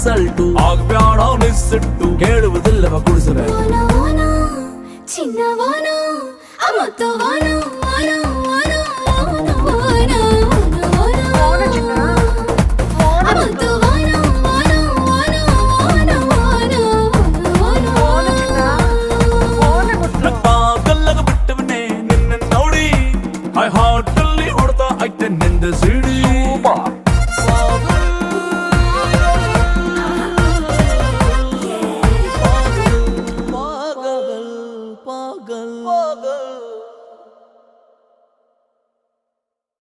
insult ಆಗ್ಬ್ಯಾಡ ನಿಸ್ಸಿಟ್ಟು ಕೇಳುವುದಿಲ್ಲವ ಕುಡಿಸುವೆ ಚಿನ್ನವಾನ ಅಮೃತವಾನ I heartily ಹೊಡ್ತಾ ಐತೆ ನಿಂದ ಸಿಡಿ ಪಾಗಲ್ ಪಾಗಲ್ ಪಾಗಲ್